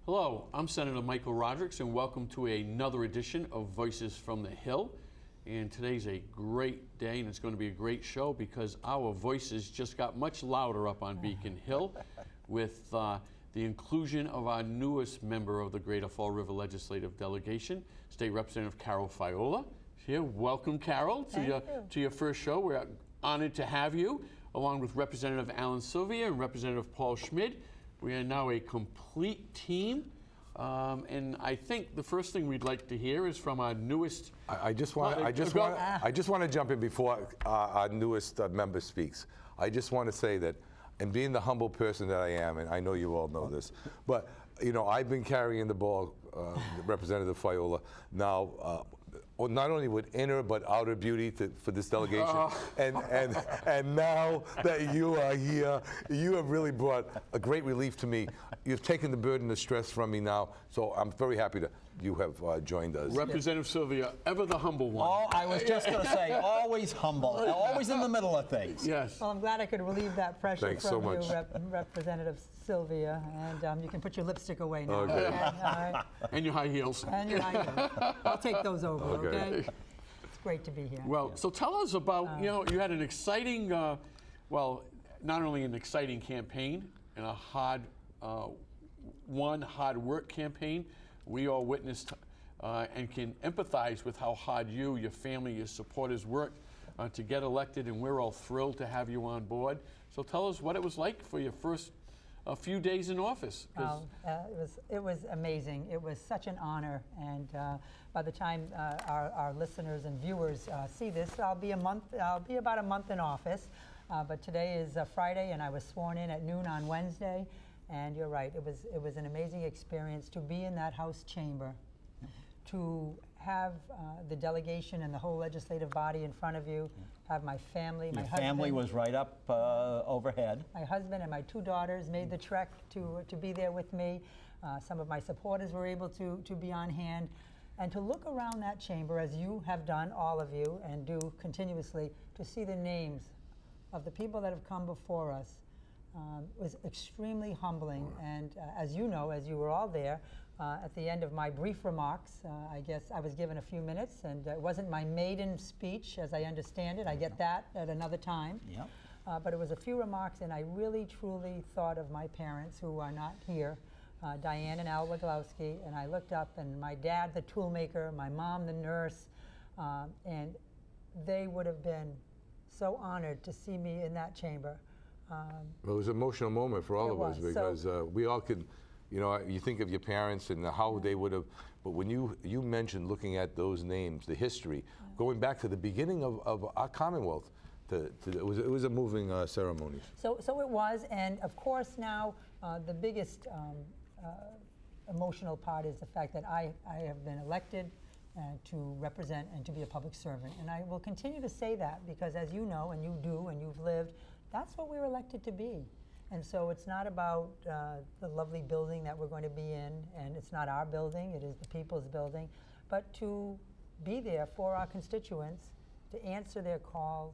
Hello, I'm Senator Michael Rodrigues, and welcome to another edition of Voices from the Hill. And today's a great day, and it's going to be a great show because our voices just got much louder up on Beacon Hill with the inclusion of our newest member of the Greater Fall River Legislative Delegation, State Representative Carol Faiola. Here, welcome, Carol, to your first show. We're honored to have you, along with Representative Alan Sylvia and Representative Paul Schmid. We are now a complete team, and I think the first thing we'd like to hear is from our newest. I just want to jump in before our newest member speaks. I just want to say that, and being the humble person that I am, and I know you all know this, but you know I've been carrying the ball, Representative Faiola, now. Not only with inner but outer beauty for this delegation, and now that you are here, you have really brought a great relief to me. You've taken the burden of stress from me now, so I'm very happy that you have joined us. Representative Sylvia, ever the humble one. Oh, I was just going to say, always humble, always in the middle of things. Yes. Well, I'm glad I could relieve that pressure Thanks from so much. you, Representative Sylvia, and you can put your lipstick away now. Okay. All right? And your high heels. And your high heels. I'll take those over, Okay. okay? It's great to be here. Well, so tell us about, you had an exciting, well, not only an exciting campaign and a hard work campaign. We all witnessed and can empathize with how hard you, your family, your supporters worked to get elected, and we're all thrilled to have you on board. So tell us what it was like for your first few days in office. It was amazing. It was such an honor, and by the time our listeners and viewers see this, I'll be about a month in office. But today is Friday, and I was sworn in at noon on Wednesday. And you're right, it was an amazing experience to be in that House chamber, to have the delegation and the whole legislative body in front of you, have my family, my husband. Your family was right up overhead. My husband and my two daughters made the trek to be there with me. Some of my supporters were able to be on hand. And to look around that chamber, as you have done, all of you, and do continuously, to see the names of the people that have come before us, was extremely humbling, and as you know, as you were all there, at the end of my brief remarks, I guess I was given a few minutes, and it wasn't my maiden speech, as I understand it. I get that at another time. Yep. But it was a few remarks, and I really, truly thought of my parents who are not here, Diane and Al Waglowski, and I looked up, and my dad, the toolmaker, my mom, the nurse, and they would have been so honored to see me in that chamber. It was an emotional moment for all of us because we all could, you know, you think of your parents and how they would have, but when you mentioned looking at those names, the history, going back to the beginning of our Commonwealth, it was a moving ceremony. So it was, and of course now the biggest emotional part is the fact that I have been elected to represent and to be a public servant, and I will continue to say that because, as you know, and you do, and you've lived, that's what we're elected to be. And so it's not about the lovely building that we're going to be in, and it's not our building, it is the people's building, but to be there for our constituents, to answer their calls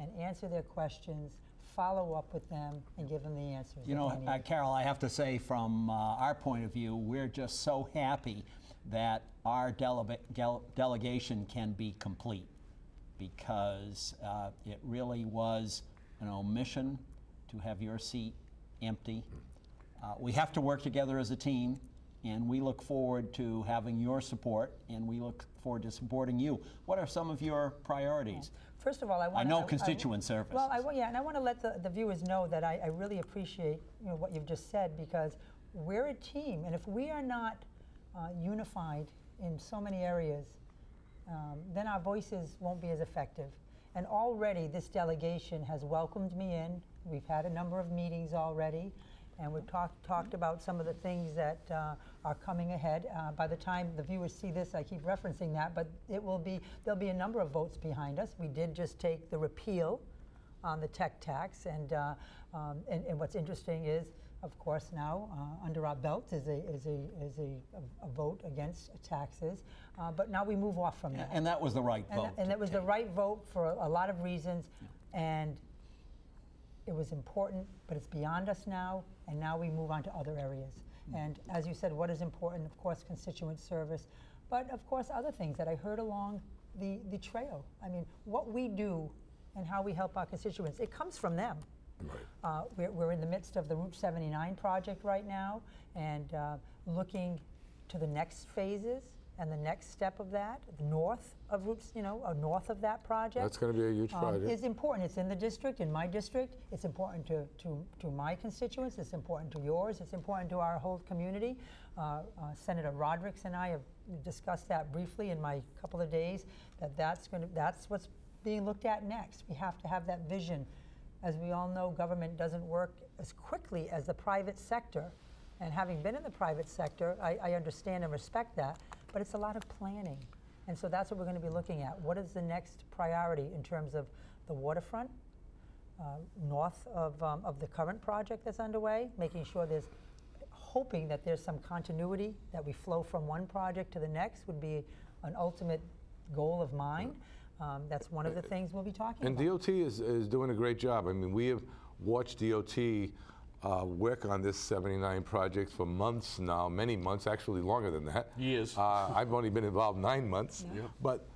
and answer their questions, follow up with them, and give them the answers. You know, Carol, I have to say from our point of view, we're just so happy that our delegation can be complete because it really was an omission to have your seat empty. We have to work together as a team, and we look forward to having your support, and we look forward to supporting you. What are some of your priorities? First of all, I know constituent services. Well, and I want to let the viewers know that I really appreciate what you've just said, because we're a team, and if we are not unified in so many areas, then our voices won't be as effective. And already this delegation has welcomed me in. We've had a number of meetings already, and we've talked about some of the things that are coming ahead. By the time the viewers see this, I keep referencing that, but there'll be a number of votes behind us. We did just take the repeal on the tech tax, and what's interesting is, of course, now under our belt is a vote against taxes, but now we move off from that. And that was the right vote. And that was the right vote for a lot of reasons, and it was important, but it's beyond us now, and now we move on to other areas. And as you said, what is important, of course, constituent service, but of course, other things that I heard along the trail. I mean, what we do and how we help our constituents, it comes from them. We're in the midst of the Route 79 project right now, and looking to the next phases and the next step of that, north of routes, north of that project. That's going to be a huge project. Is important. It's in the district, in my district. It's important to my constituents. It's important to yours. It's important to our whole community. Senator Rodericks and I have discussed that briefly in my couple of days. That's what's being looked at next. We have to have that vision. As we all know, government doesn't work as quickly as the private sector. And having been in the private sector, I understand and respect that, but it's a lot of planning. And so that's what we're going to be looking at. What is the next priority in terms of the waterfront, north of the current project that's underway, making sure hoping that there's some continuity, that we flow from one project to the next would be an ultimate goal of mine. That's one of the things we'll be talking about. And DOT is doing a great job. I mean, we have watched DOT work on this 79 project for months now, many months, actually longer than that. Years. I've only been involved 9 months. Yeah. But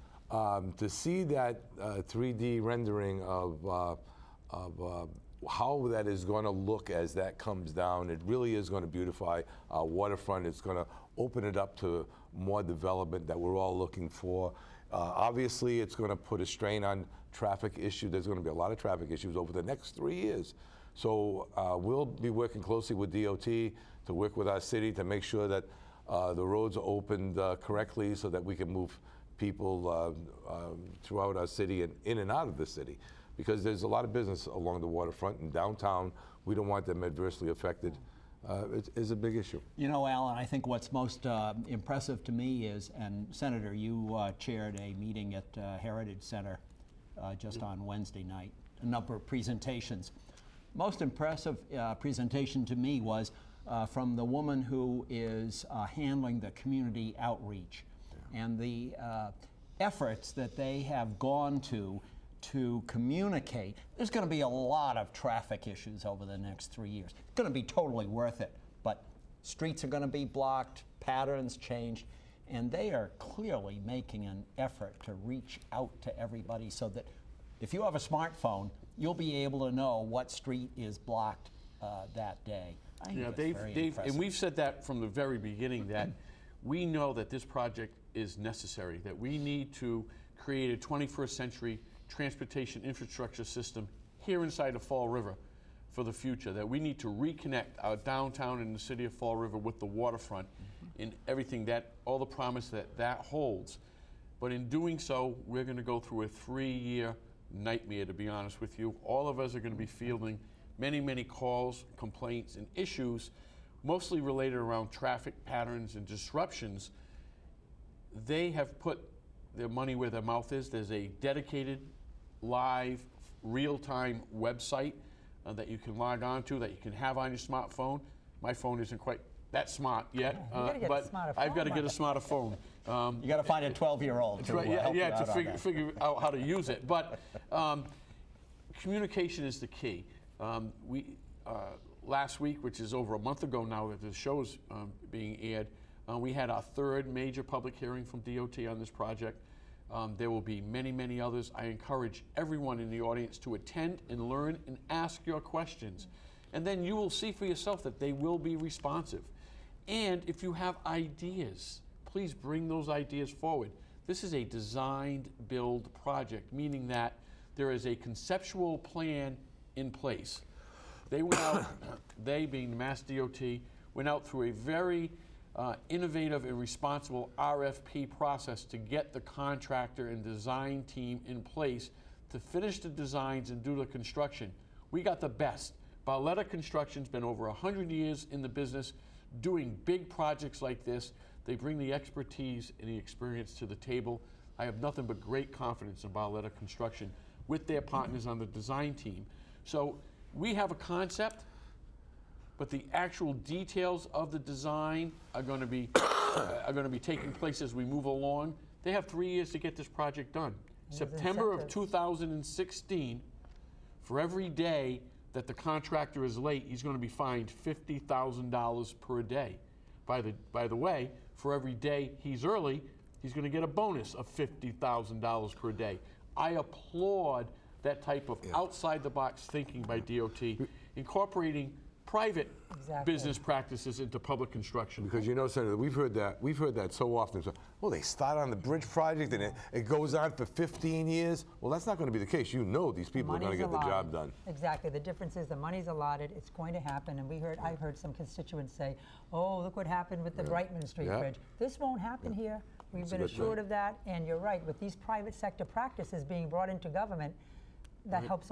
to see that 3D rendering of how that is going to look as that comes down, it really is going to beautify our waterfront. It's going to open it up to more development that we're all looking for. Obviously, it's going to put a strain on traffic issues. There's going to be a lot of traffic issues over the next 3 years. So we'll be working closely with DOT to work with our city to make sure that the roads are opened correctly so that we can move people throughout our city and in and out of the city. Because there's a lot of business along the waterfront and downtown. We don't want them adversely affected. It is a big issue. You know, Alan, I think what's most impressive to me is, and Senator, you chaired a meeting at Heritage Center just on Wednesday night, a number of presentations. Most impressive presentation to me was from the woman who is handling the community outreach and the efforts that they have gone to communicate. There's going to be a lot of traffic issues over the next 3 years. It's going to be totally worth it, but streets are going to be blocked, patterns changed, and they are clearly making an effort to reach out to everybody so that if you have a smartphone, you'll be able to know what street is blocked that day. I think that's very impressive. And we've said that from the very beginning, that we know that this project is necessary, that we need to create a 21st century transportation infrastructure system here inside of Fall River for the future, that we need to reconnect our downtown in the city of Fall River with the waterfront and everything that, all the promise that holds. But in doing so, we're going to go through a 3-year nightmare, to be honest with you. All of us are going to be fielding many, many calls, complaints, and issues, mostly related around traffic patterns and disruptions. They have put their money where their mouth is. There's a dedicated, live, real-time website that you can log on to, that you can have on your smartphone. My phone isn't quite that smart yet, but I've got to get a smarter phone. You got to find a 12-year-old to help you out on that. figure out how to use it. But communication is the key. Last week, which is over a month ago now that the show's being aired, we had our 3rd major public hearing from DOT on this project. There will be many, many others. I encourage everyone in the audience to attend and learn and ask your questions. And then you will see for yourself that they will be responsive. And if you have ideas, please bring those ideas forward. This is a designed build project, meaning that there is a conceptual plan in place. They went out, they being Mass DOT, went out through a very innovative and responsible RFP process to get the contractor and design team in place to finish the designs and do the construction. We got the best. Barletta Construction's been over 100 years in the business doing big projects like this. They bring the expertise and the experience to the table. I have nothing but great confidence in Barletta Construction with their partners on the design team. So we have a concept, but the actual details of the design are going to be taking place as we move along. They have 3 years to get this project done. September of 2016, for every day that the contractor is late, he's going to be fined $50,000 per day. By the way, for every day he's early, he's going to get a bonus of $50,000 per day. I applaud that type of outside-the-box thinking by DOT, incorporating private business practices into public construction. Because you know, Senator, we've heard that so often. So, well, they start on the bridge project and it goes on for 15 years. Well, that's not going to be the case. You know these people are going to get the job done. Exactly. The difference is the money's allotted. It's going to happen. And I've heard some constituents say, "Oh, look what happened with the Brightman Street Bridge." This won't happen here. We've been assured of that. And you're right. With these private sector practices being brought into government, that helps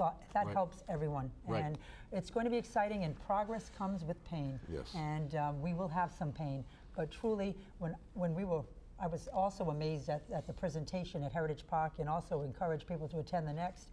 everyone, and it's going to be exciting. And progress comes with pain, and we will have some pain. But truly, I was also amazed at the presentation at Heritage Park, and also encourage people to attend the next.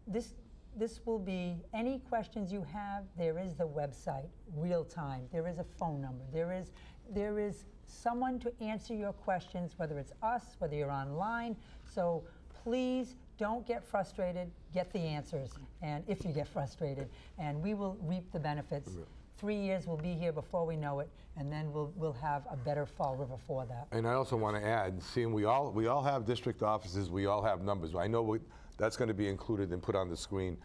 This will be any questions you have. There is the website, real time. There is a phone number. There is someone to answer your questions, whether it's us, whether you're online. So please. Don't get frustrated, get the answers, and if you get frustrated, and we will reap the benefits. 3 years will be here before we know it, and then we'll have a better Fall River for that. And I also want to add, seeing we all have district offices, we all have numbers. I know that's going to be included and put on the screen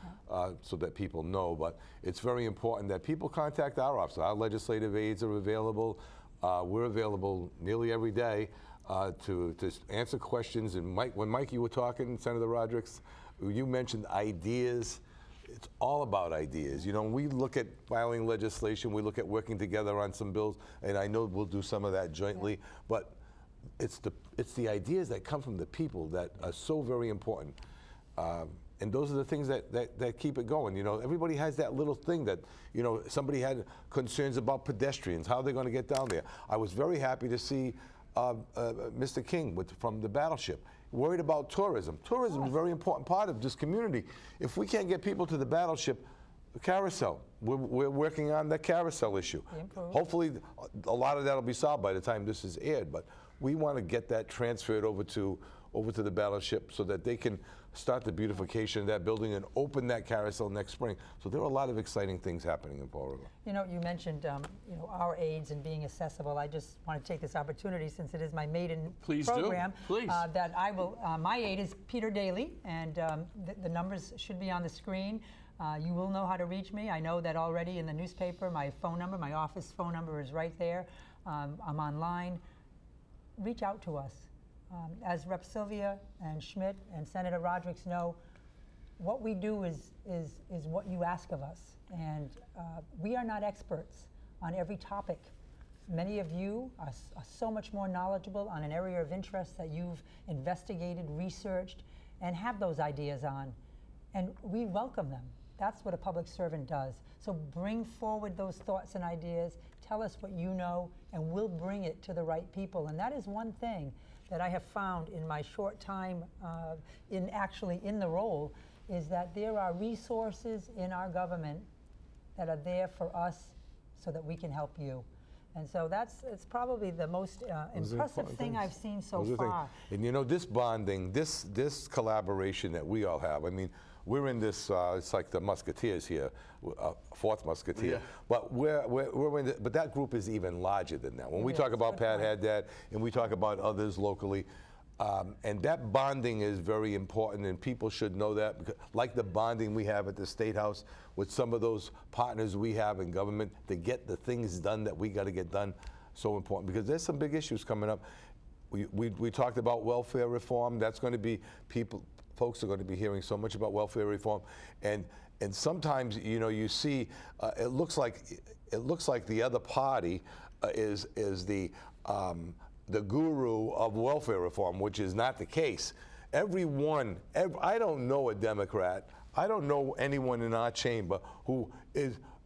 so that people know, but it's very important that people contact our office. Our legislative aides are available. We're available nearly every day. To answer questions. And when Mike, you were talking, Senator Rodrick, you mentioned ideas. It's all about ideas. You know, we look at filing legislation, we look at working together on some bills, and I know we'll do some of that jointly, but it's the ideas that come from the people that are so very important. And those are the things that keep it going. You know, everybody has that little thing that, you know, somebody had concerns about pedestrians, how they're going to get down there. I was very happy to see Mr. King from the Battleship, worried about tourism. Tourism is a very important part of this community. If we can't get people to the Battleship, the carousel, we're working on the carousel issue. Hopefully a lot of that will be solved by the time this is aired, but we want to get that transferred over to the Battleship so that they can start the beautification of that building and open that carousel next spring. So there are a lot of exciting things happening in Fall River. You know, you mentioned our aides and being accessible. I just want to take this opportunity, since it is my maiden program, that I will. My aide is Peter Daly, and the numbers should be on the screen. You will know how to reach me. I know that already in the newspaper. My phone number, my office phone number, is right there. I'm online. Reach out to us. As Rep. Sylvia and Schmidt and Senator Rodrick know, what we do is what you ask of us. And we are not experts on every topic. Many of you are so much more knowledgeable on an area of interest that you've investigated, researched, and have those ideas on. And we welcome them. That's what a public servant does. So bring forward those thoughts and ideas, tell us what you know, and we'll bring it to the right people. And that is one thing that I have found in my short time in the role, is that there are resources in our government that are there for us so that we can help you. And so it's probably the most impressive thing I've seen so far. And you know, this bonding, this collaboration that we all have, I mean, we're in this, it's like the Musketeers here, fourth Musketeer. But we're in but that group is even larger than that. When we talk about Pat Haddad and we talk about others locally, and that bonding is very important, and people should know that, because, like the bonding we have at the State House with some of those partners we have in government to get the things done that we got to get done, so important, because there's some big issues coming up. We talked about welfare reform. That's going to be folks are going to be hearing so much about welfare reform, and sometimes, you know, you see it looks like the other party is the guru of welfare reform, which is not the case. I don't know a Democrat, I don't know anyone in our chamber who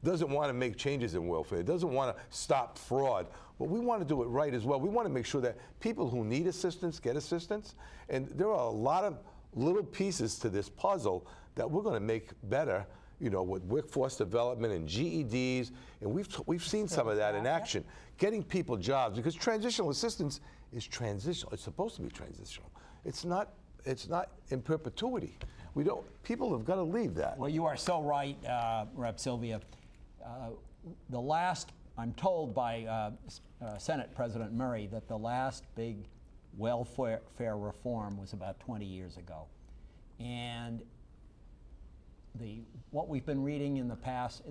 doesn't want to make changes in welfare, doesn't want to stop fraud. But we want to do it right as well. We want to make sure that people who need assistance get assistance, and there are a lot of little pieces to this puzzle that we're going to make better, you know, with workforce development and GEDs, and we've seen some of that in action. Getting people jobs, because transitional assistance is transitional. It's supposed to be transitional. It's not in perpetuity. People have got to leave that. Well, you are so right, Rep. Sylvia. The last I'm told by Senate President Murray that the last big welfare reform was about 20 years ago. And what we've been reading in the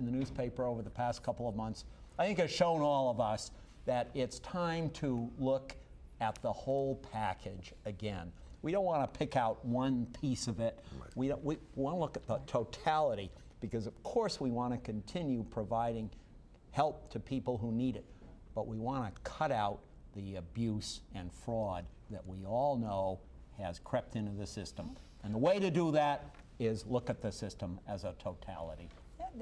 newspaper over the past couple of months, I think has shown all of us that it's time to look at the whole package again. We don't want to pick out one piece of it. We want to look at the totality, because of course we want to continue providing help to people who need it, but we want to cut out the abuse and fraud that we all know has crept into the system. And the way to do that is look at the system as a totality.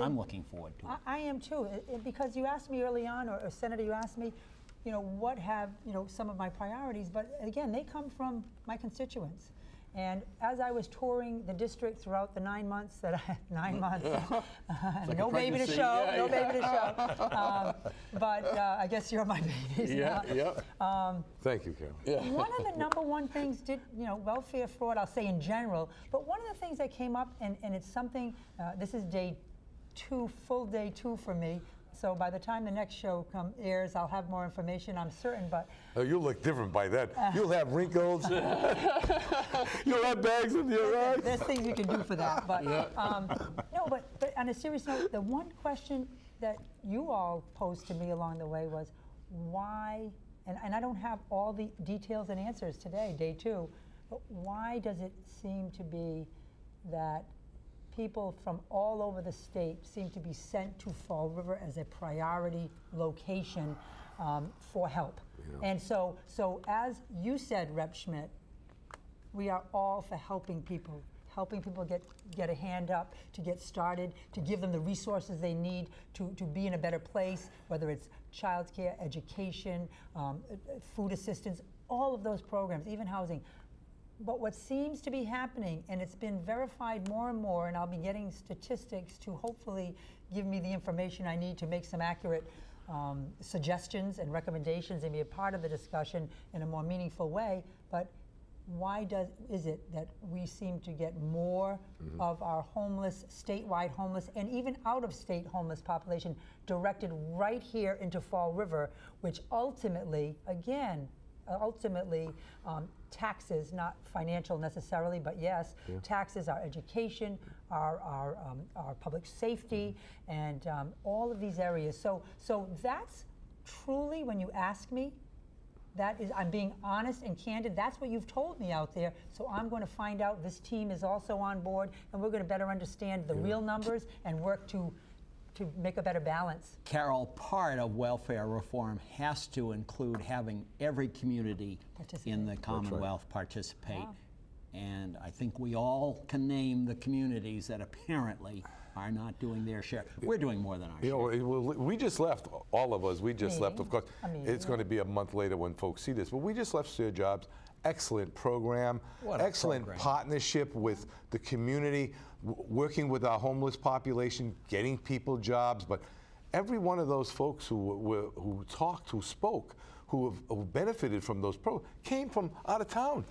I'm looking forward to it. I am too, because you asked me early on, or Senator, you asked me, what have, some of my priorities, but again, they come from my constituents. And as I was touring the district throughout the 9 months that I, 9 months, like no a baby to pregnancy. show, Yeah, no yeah. baby to show. But I guess you're my babies Yeah, now. yeah. Thank you, Carol. One of the number one things welfare fraud, I'll say in general, but one of the things that came up, and it's something, this is day 2, full day 2 for me, so by the time the next show airs, I'll have more information, I'm certain, but Oh, you'll look different by then. You'll have wrinkles. You'll have bags in your eyes. there's things you can do for that. But no, but on a serious note, the one question that you all posed to me along the way was why, and I don't have all the details and answers today, day 2, but why does it seem to be that people from all over the state seem to be sent to Fall River as a priority location for help? And so as you said, Rep. Schmidt, we are all for helping people get a hand up, to get started, to give them the resources they need to be in a better place, whether it's childcare, education, food assistance, all of those programs, even housing. But what seems to be happening, and it's been verified more and more, and I'll be getting statistics to hopefully give me the information I need to make some accurate suggestions and recommendations and be a part of the discussion in a more meaningful way, but why is it that we seem to get more of our homeless, statewide homeless, and even out-of-state homeless population directed right here into Fall River, which ultimately, taxes, not financial necessarily, but yes, taxes, our education, our public safety, and all of these areas. So that's truly, when you ask me, that is, I'm being honest and candid. That's what you've told me out there. So I'm going to find out. This team is also on board, and we're going to better understand the real numbers and work to make a better balance. Carol, part of welfare reform has to include having every community in the Commonwealth participate. Wow. And I think we all can name the communities that apparently are not doing their share. We're doing more than our share. We just left, all of us, we just left, of course. Amazing. It's going to be a month later when folks see this, but we just left Share Jobs. Excellent program, What a excellent program. partnership with the community, working with our homeless population, getting people jobs. But every one of those folks who talked, who spoke, who benefited from those programs came from out of town.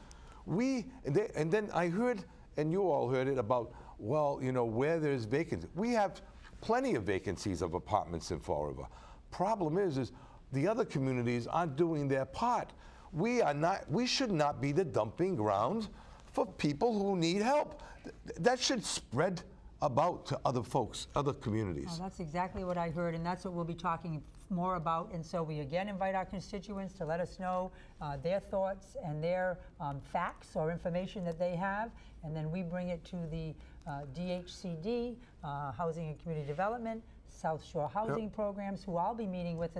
And then I heard, and you all heard it about, well, where there's vacancies. We have plenty of vacancies of apartments in Fall River. Problem is the other communities aren't doing their part. We should not be the dumping ground for people who need help. That should spread about to other folks, other communities. Oh, that's exactly what I heard, and that's what we'll be talking more about. And so we again invite our constituents to let us know their thoughts and their facts or information that they have, and then we bring it to the DHCD, Housing and Community Development, South Shore Housing Programs, who I'll be meeting with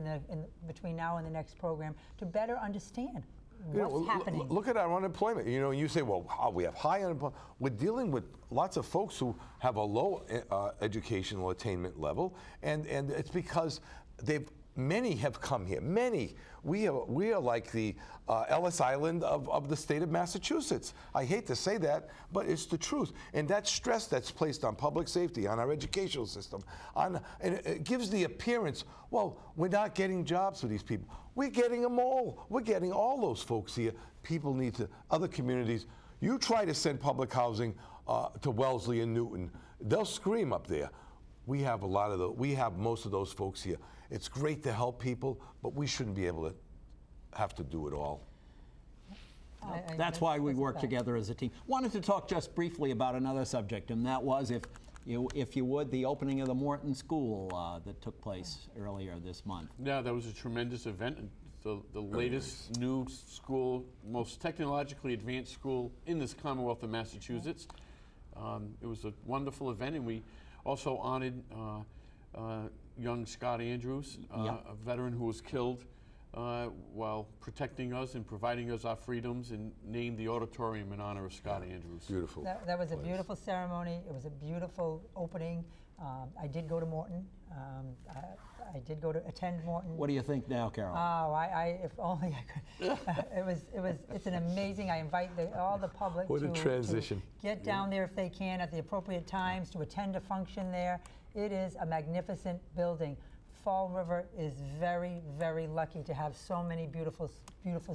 between now and the next program to better understand what's happening. Look at our unemployment. You say, well, we have high unemployment. We're dealing with lots of folks who have a low educational attainment level, and it's because many have come here. Many. We are like the Ellis Island of the state of Massachusetts. I hate to say that, but it's the truth. And that stress that's placed on public safety, on our educational system, and it gives the appearance, well, we're not getting jobs for these people. We're getting them all. We're getting all those folks here. People need to, other communities. You try to send public housing to Wellesley and Newton, they'll scream up there. we have we have most of those folks here. It's great to help people, but we shouldn't be able to have to do it all. That's why we that's a work fact. together as a team. Wanted to talk just briefly about another subject, and that was, if you would, the opening of the Morton School that took place earlier this month. Yeah, that was a tremendous event. And the latest new school, most technologically advanced school in this Commonwealth of Massachusetts. It was a wonderful event, and we also honored young Scott Andrews, Yep. a veteran who was killed while protecting us and providing us our freedoms, and named the auditorium in honor of Scott Andrews. Beautiful. That was a beautiful ceremony. It was a beautiful opening. I did go to Morton. I did go to attend Morton. What do you think now, Carol? Oh, if only I could. It's an amazing. I invite all the public What a transition. to get down there if they can at the appropriate times to attend a function there. It is a magnificent building. Fall River is very, very lucky to have so many beautiful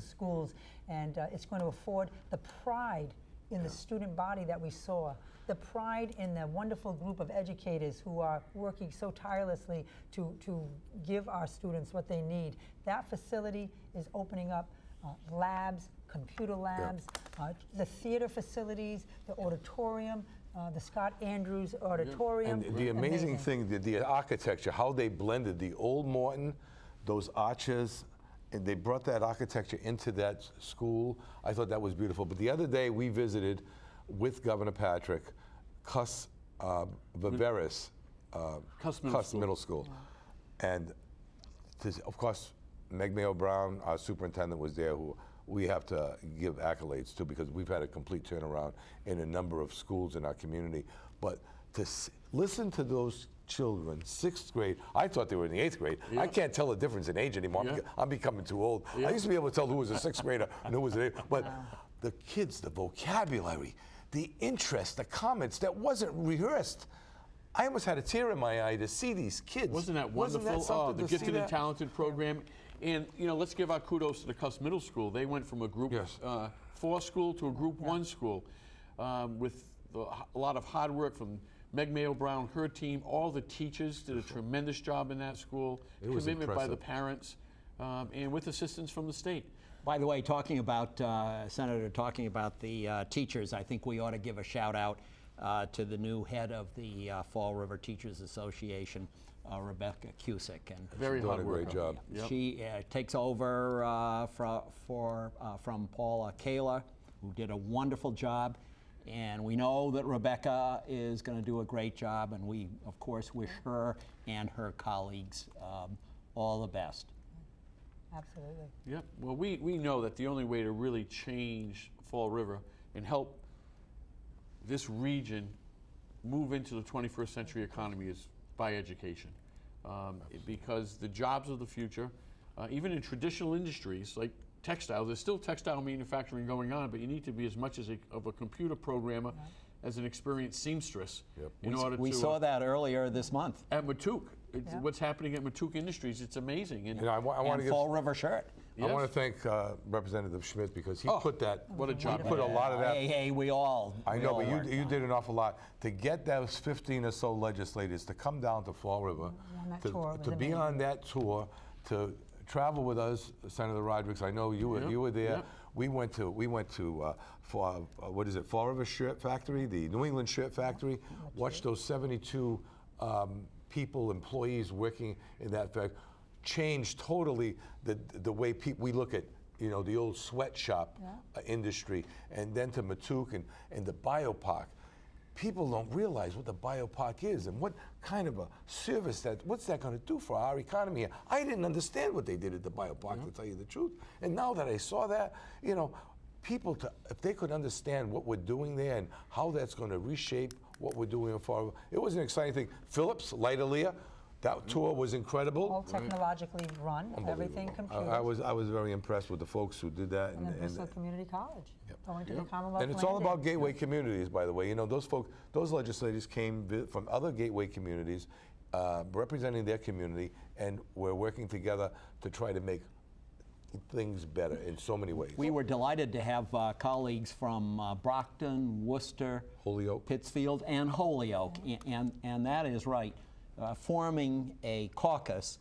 schools, and it's going to afford the pride in the student body that we saw, the pride in the wonderful group of educators who are working so tirelessly to give our students what they need. That facility is opening up labs, computer labs, the theater facilities, the auditorium, the Scott Andrews Auditorium. And the amazing thing, the architecture, how they blended the old Morton, those arches, and they brought that architecture into that school. I thought that was beautiful. But the other day we visited with Governor Patrick, Cuss Viveris, Cuss Middle School. And of course, Meg Mayo Brown, our superintendent, was there, who we have to give accolades to, because we've had a complete turnaround in a number of schools in our community. But to listen to those children, 6th grade, I thought they were in the 8th grade. I can't tell the difference in age anymore. I'm becoming too old. I used to be able to tell who was a 6th grader and who was an 8th. But the kids, the vocabulary, the interest, the comments, that wasn't rehearsed. I almost had a tear in my eye to see these kids. Wasn't that wonderful? something The to see Gifted and that? Talented program. And let's give our kudos to the Cuss Middle School. They went from a Group 4 school to a Group 1 school with a lot of hard work from Meg Mayo Brown, her team. All the teachers did a tremendous job in that school. was Commitment by the impressive. parents, and with assistance from the state. By the way, talking about, Senator, talking about the teachers, I think we ought to give a shout out to the new head of the Fall River Teachers Association, Rebecca Cusick. And Very Doing hard a work. great job. Yep. she takes over from Paula Kayla, who did a wonderful job. And we know that Rebecca is going to do a great job, and we, of course, wish her and her colleagues all the best. Absolutely. Yep. Well, we know that the only way to really change Fall River and help this region move into the 21st century economy is by education. Because the jobs of the future, even in traditional industries like textile, there's still textile manufacturing going on, but you need to be as much of a computer programmer as an experienced seamstress in order We to. saw that earlier this month. At Mattook. What's happening at Mattook Industries, it's amazing. And And I want And to give. Fall River shirt. I want to thank Representative Schmidt, because he put that. what a job He put a lot of that. Hey, we all. I we know, all but worked you on did an awful lot to get those 15 or so legislators to come down to Fall River, on that tour. It was to be amazing. on that tour, to travel with us, Senator Rodrigues. I know you were there. Yep. We went to what is it, Fall River Shirt Factory, the New England Shirt Factory. Watched those 72 people, employees working in that factory. Changed totally the way we look at the old sweatshop industry, and then to Mattook and the biopark. People don't realize what the biopark is and what kind of a service what's that going to do for our economy here. I didn't understand what they did at the biopark, to tell you the truth. And now that I saw that, people, if they could understand what we're doing there and how that's going to reshape what we're doing in Fall River, it was an exciting thing. Phillips, Lighterlia, that tour was incredible. All technologically run, everything computer. I was very impressed with the folks who did that. And then Bristol Community College, going to the Commonwealth And it's all Landing. about gateway communities, by the way. Those legislators came from other gateway communities, representing their community, and we're working together to try to make things better in so many ways. We were delighted to have colleagues from Brockton, Worcester, Holyoke. Pittsfield, and Holyoke, and that is right. forming a caucus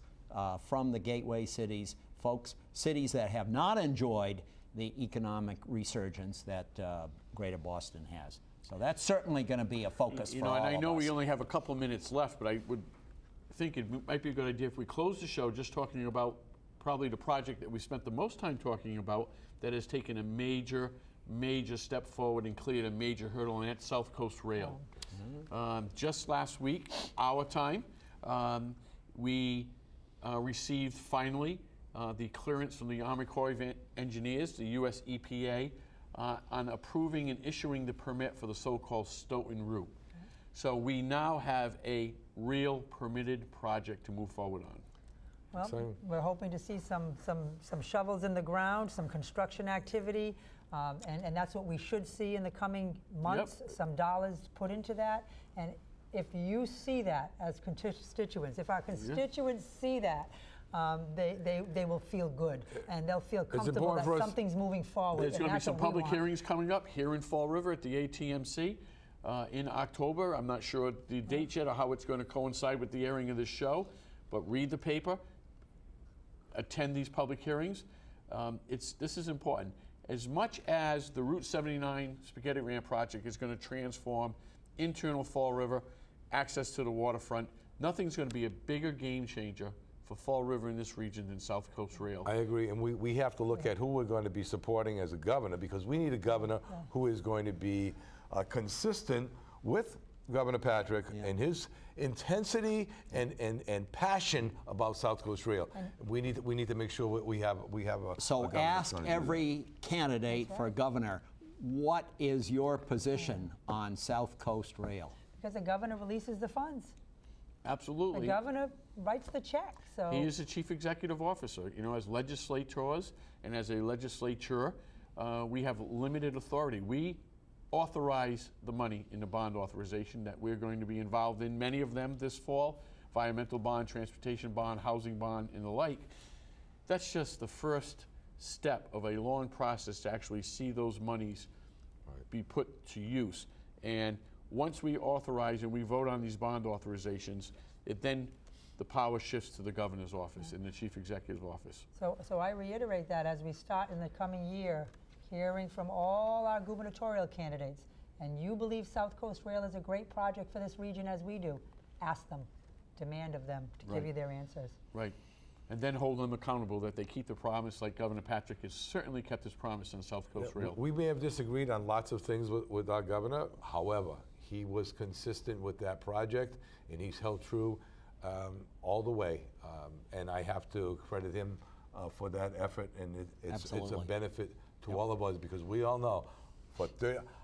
from the gateway cities, folks, cities that have not enjoyed the economic resurgence that Greater Boston has. So that's certainly going to be a focus for all and I of know us. we only have a couple of minutes left, but I would think it might be a good idea if we close the show just talking about probably the project that we spent the most time talking about that has taken a major step forward and cleared a major hurdle, and that's South Coast Rail. Just last week, our time, we received finally the clearance from the Army Corps of Engineers, the US EPA, on approving and issuing the permit for the so-called Stoughton route. So we now have a real permitted project to move forward on. Well, Exciting. we're hoping to see some shovels in the ground, some construction activity, and that's what we should see in the coming months, some dollars put into that. And if you see that as constituents, if our constituents see that, they will feel good, and they'll feel comfortable important that for us- something's moving forward. There's and going to be that's some what we public want. hearings coming up here in Fall River at the ATMC in October. I'm not sure the date yet or how it's going to coincide with the airing of this show, but read the paper, attend these public hearings. This is important. As much as the Route 79 Spaghetti Ramp project is going to transform internal Fall River, access to the waterfront, nothing's going to be a bigger game changer for Fall River in this region than South Coast Rail. I agree, and we have to look at who we're going to be supporting as a governor, because we need a governor who is going to be consistent with Governor Patrick and his intensity and passion about South Coast Rail. We need to make sure we have a So governor that's ask gonna do that. every candidate for governor, what is your position on South Coast Rail? Because the governor releases the funds. The Absolutely. governor writes the check, so. He is the chief executive officer. You know, as legislators and as a legislature, we have limited authority. We authorize the money in the bond authorization that we're going to be involved in, many of them this fall, environmental bond, transportation bond, housing bond, and the like. That's just the first step of a long process to actually see those monies be put to use. And once we authorize and we vote on these bond authorizations, the power shifts to the governor's office and the chief executive office. So I reiterate that as we start in the coming year, hearing from all our gubernatorial candidates, and you believe South Coast Rail is a great project for this region as we do, ask them, demand of them to give you their answers. Right. And then hold them accountable that they keep the promise, like Governor Patrick has certainly kept his promise on South Coast Rail. We may have disagreed on lots of things with our governor. However, he was consistent with that project, and he's held true all the way. And I have to credit him for that effort, and it's a Absolutely. benefit to all of us, because we all know.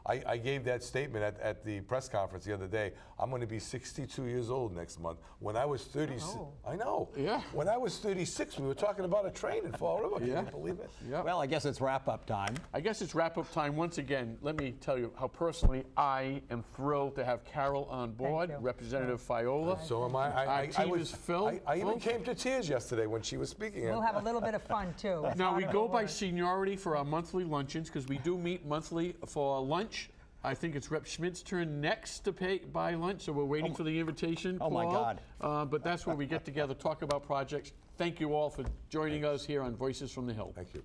I gave that statement at the press conference the other day. I'm going to be 62 years old next month. When I was 36, Oh. I know. Yeah. When I was 36, we were talking about a train in Fall River. Can Yeah. you believe it? Yeah. Well, I guess it's wrap-up time. I guess it's wrap-up time. Once again, let me tell you how personally I am thrilled to have Carol on board, you. Representative Fiola. So am I. Our team is filled. I even came to tears yesterday when she was speaking. We'll have a little bit of fun too. It's Now, not we a go whole by lot. seniority for our monthly luncheons, because we do meet monthly for lunch. I think it's Rep. Schmidt's turn next to buy lunch, so we're waiting for the invitation. Oh, my Paul. God. But that's where we get together, talk about projects. Thank you all for joining us here on Voices from the Hill. Thank you.